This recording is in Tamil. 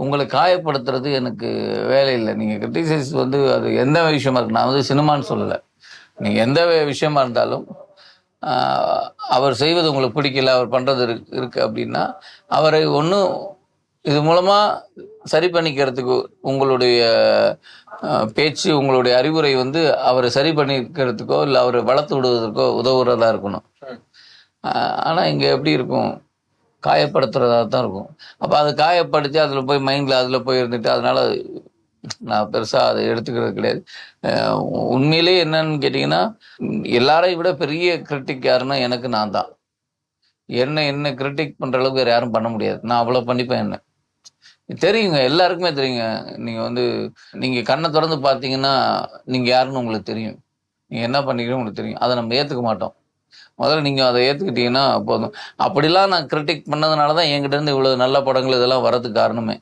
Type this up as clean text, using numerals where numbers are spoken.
உங்கள காயப்படுத்துறது எனக்கு வேலை இல்ல. நீங்க கிரிட்டிசைஸ் வந்து அது எந்த விஷயமா இருக்கு. நான் வந்து சினிமான்னு சொல்லல. நீங்க எந்த விஷயமா இருந்தாலும், ஆ அவர் செய்வது உங்களுக்கு பிடிக்கல, அவர் பண்றது இருக்கு அப்டின்னா, அவரை ஒண்ணும் இது மூலமா சரி பண்ணிக்கிறதுக்கு உங்களுடைய பேச்சு, உங்களுடைய அறிவுரை வந்து அவர சரி பண்ணிக்கிறதுக்கோ, இல்ல அவர வளர்த்து விடுவதற்கோ உதவுறதா இருக்கணும். அ ஆனா இங்க எப்படி இருக்கும்? காயப்படுத்துறதா தான் இருக்கும். அப்ப அத காயப்படுத்தி அதில போய் மைண்ட்ல அதில போய் இருந்துட்டு, அதனால நான் பெருசா அத எடுத்துக்கிறது கிடையாது. அ உண்மையிலேயே என்னன்னு கேட்டீங்கன்னா, எல்லாரையும் விட பெரிய கிரிட்டிக் யாருன்னா எனக்கு நான் தான். என்ன கிரிட்டிக் பண்ற அளவுக்கு வேற யாரும் பண்ண முடியாது. நான் அவ்வளோ பண்ணிப்பேன் என்ன. தெரியுங்க. எல்லாருக்குமே தெரியுங்க. நீங்க வந்து நீங்க கண்ண தொறந்து பார்த்தீங்கன்னா, நீங்க யாருன்னு உங்களுக்கு தெரியும். நீங்க என்ன பண்ணீங்கன்னு உங்களுக்கு தெரியும். அத நம்ம ஏத்துக்க மாட்டோம். முதல்ல நீங்க அத ஏத்துக்கிட்டீங்கன்னா போதும். அப்படிலாம் நான் கிரிட்டிக் பண்ணதுனால தான் என்கிட்ட இருந்து இவ்வளவு நல்ல படங்கள் இதெல்லாம் வரதுக்கு காரணமே.